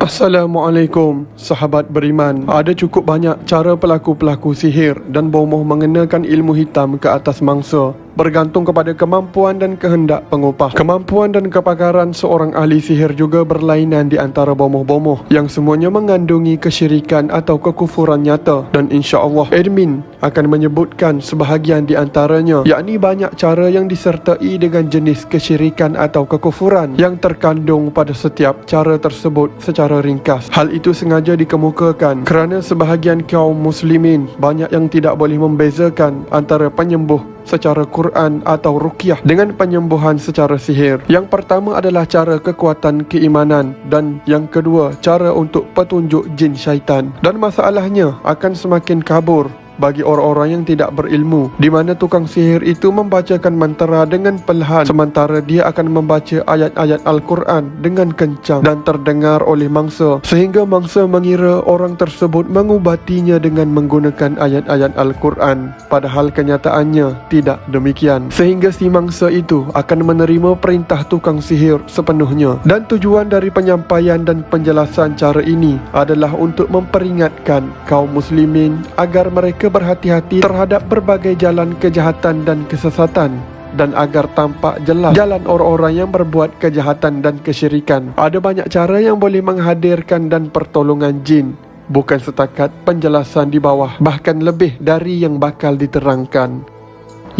Assalamualaikum, sahabat beriman. Ada cukup banyak cara pelaku-pelaku sihir dan bomoh mengenakan ilmu hitam ke atas mangsa, bergantung kepada kemampuan dan kehendak pengupah. Kemampuan dan kepakaran seorang ahli sihir juga berlainan di antara bomoh-bomoh yang semuanya mengandungi kesyirikan atau kekufuran nyata, dan insya-Allah admin akan menyebutkan sebahagian di antaranya, yakni banyak cara yang disertai dengan jenis kesyirikan atau kekufuran yang terkandung pada setiap cara tersebut secara ringkas. Hal itu sengaja dikemukakan kerana sebahagian kaum muslimin banyak yang tidak boleh membezakan antara penyembuh secara Quran atau ruqyah dengan penyembuhan secara sihir. Yang pertama adalah cara kekuatan keimanan, dan yang kedua cara untuk petunjuk jin syaitan. Dan masalahnya akan semakin kabur bagi orang-orang yang tidak berilmu, di mana tukang sihir itu membacakan mantra dengan perlahan, sementara dia akan membaca ayat-ayat Al-Quran dengan kencang dan terdengar oleh mangsa, sehingga mangsa mengira orang tersebut mengubatinya dengan menggunakan ayat-ayat Al-Quran, padahal kenyataannya tidak demikian, sehingga si mangsa itu akan menerima perintah tukang sihir sepenuhnya. Dan tujuan dari penyampaian dan penjelasan cara ini adalah untuk memperingatkan kaum muslimin agar mereka berhati-hati terhadap berbagai jalan kejahatan dan kesesatan, dan agar tampak jelas jalan orang-orang yang berbuat kejahatan dan kesyirikan. Ada banyak cara yang boleh menghadirkan dan pertolongan jin, bukan setakat penjelasan di bawah, bahkan lebih dari yang bakal diterangkan.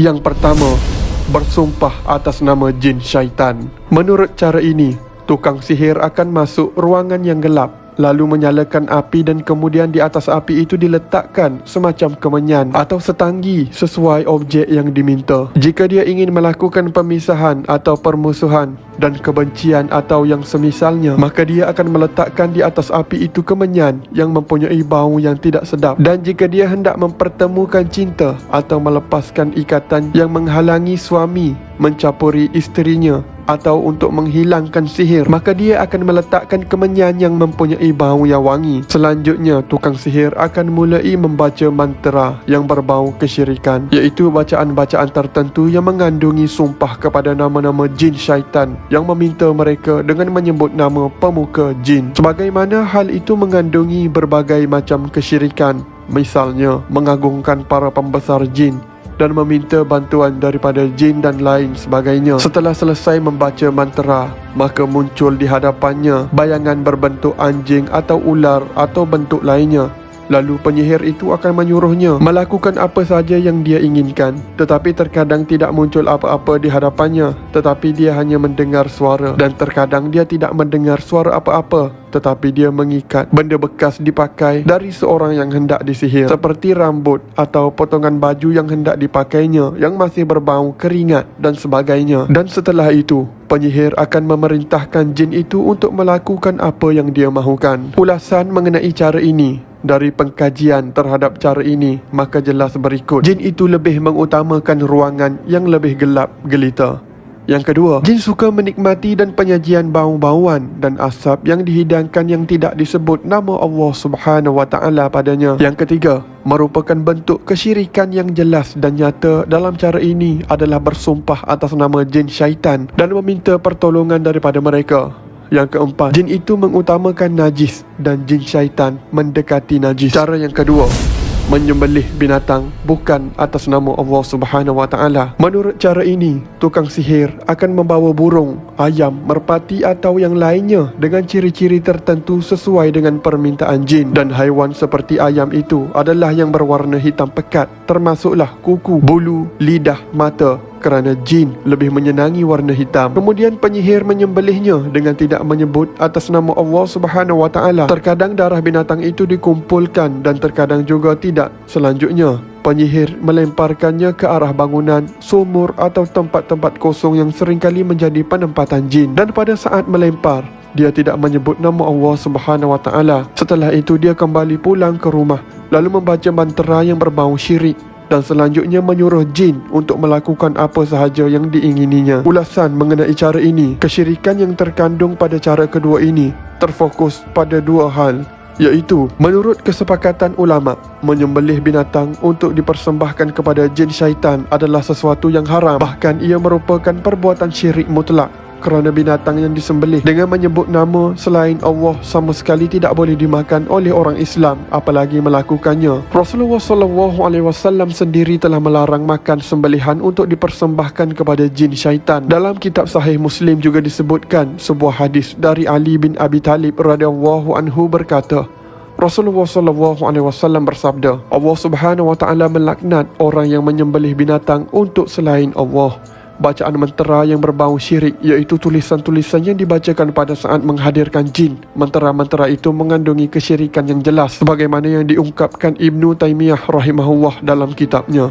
Yang pertama, bersumpah atas nama jin syaitan. Menurut cara ini, tukang sihir akan masuk ruangan yang gelap, lalu menyalakan api, dan kemudian di atas api itu diletakkan semacam kemenyan atau setanggi sesuai objek yang diminta. Jika dia ingin melakukan pemisahan atau permusuhan dan kebencian atau yang semisalnya, maka dia akan meletakkan di atas api itu kemenyan yang mempunyai bau yang tidak sedap. Dan jika dia hendak mempertemukan cinta atau melepaskan ikatan yang menghalangi suami mencapuri isterinya, atau untuk menghilangkan sihir, maka dia akan meletakkan kemenyan yang mempunyai bau yang wangi. Selanjutnya, tukang sihir akan mulai membaca mantra yang berbau kesyirikan, iaitu bacaan-bacaan tertentu yang mengandungi sumpah kepada nama-nama jin syaitan yang meminta mereka dengan menyebut nama pemuka jin. Sebagaimana hal itu mengandungi berbagai macam kesyirikan, misalnya mengagungkan para pembesar jin dan meminta bantuan daripada jin dan lain sebagainya. Setelah selesai membaca mantra, maka muncul di hadapannya bayangan berbentuk anjing atau ular atau bentuk lainnya. Lalu penyihir itu akan menyuruhnya melakukan apa saja yang dia inginkan, tetapi terkadang tidak muncul apa-apa di hadapannya, tetapi dia hanya mendengar suara, dan terkadang dia tidak mendengar suara apa-apa, tetapi dia mengikat benda bekas dipakai dari seorang yang hendak disihir, seperti rambut atau potongan baju yang hendak dipakainya yang masih berbau keringat dan sebagainya. Dan setelah itu, penyihir akan memerintahkan jin itu untuk melakukan apa yang dia mahukan. Ulasan mengenai cara ini dari pengkajian terhadap cara ini, maka jelas berikut. Jin itu lebih mengutamakan ruangan yang lebih gelap gelita. Yang kedua, jin suka menikmati dan penyajian bau-bauan dan asap yang dihidangkan yang tidak disebut nama Allah Subhanahu Wa Taala padanya. Yang ketiga, merupakan bentuk kesyirikan yang jelas dan nyata dalam cara ini adalah bersumpah atas nama jin syaitan dan meminta pertolongan daripada mereka. Yang keempat, jin itu mengutamakan najis dan jin syaitan mendekati najis. Cara yang kedua, menyembelih binatang bukan atas nama Allah Subhanahu Wa Taala. Menurut cara ini, tukang sihir akan membawa burung, ayam, merpati atau yang lainnya dengan ciri-ciri tertentu sesuai dengan permintaan jin. Dan haiwan seperti ayam itu adalah yang berwarna hitam pekat, termasuklah kuku, bulu, lidah, mata, kerana jin lebih menyenangi warna hitam. Kemudian penyihir menyembelihnya dengan tidak menyebut atas nama Allah Subhanahu Wa Taala. Terkadang darah binatang itu dikumpulkan dan terkadang juga tidak. Selanjutnya, penyihir melemparkannya ke arah bangunan, sumur atau tempat-tempat kosong yang seringkali menjadi penempatan jin. Dan pada saat melempar, dia tidak menyebut nama Allah Subhanahu Wa Taala. Setelah itu dia kembali pulang ke rumah, lalu membaca mantra yang berbau syirik, dan selanjutnya menyuruh jin untuk melakukan apa sahaja yang diingininya. Ulasan mengenai cara ini, kesyirikan yang terkandung pada cara kedua ini terfokus pada dua hal, iaitu menurut kesepakatan ulama, menyembelih binatang untuk dipersembahkan kepada jin syaitan adalah sesuatu yang haram, bahkan ia merupakan perbuatan syirik mutlak, kerana binatang yang disembelih dengan menyebut nama selain Allah sama sekali tidak boleh dimakan oleh orang Islam, apalagi melakukannya. Rasulullah SAW sendiri telah melarang makan sembelihan untuk dipersembahkan kepada jin syaitan. Dalam kitab Sahih Muslim juga disebutkan sebuah hadis dari Ali bin Abi Talib radhiyallahu anhu berkata, Rasulullah SAW bersabda, Allah Subhanahu wa taala melaknat orang yang menyembelih binatang untuk selain Allah. Bacaan mentera yang berbau syirik, iaitu tulisan-tulisan yang dibacakan pada saat menghadirkan jin. Mentera-mentera itu mengandungi kesyirikan yang jelas, sebagaimana yang diungkapkan Ibnu Taimiyah rahimahullah dalam kitabnya.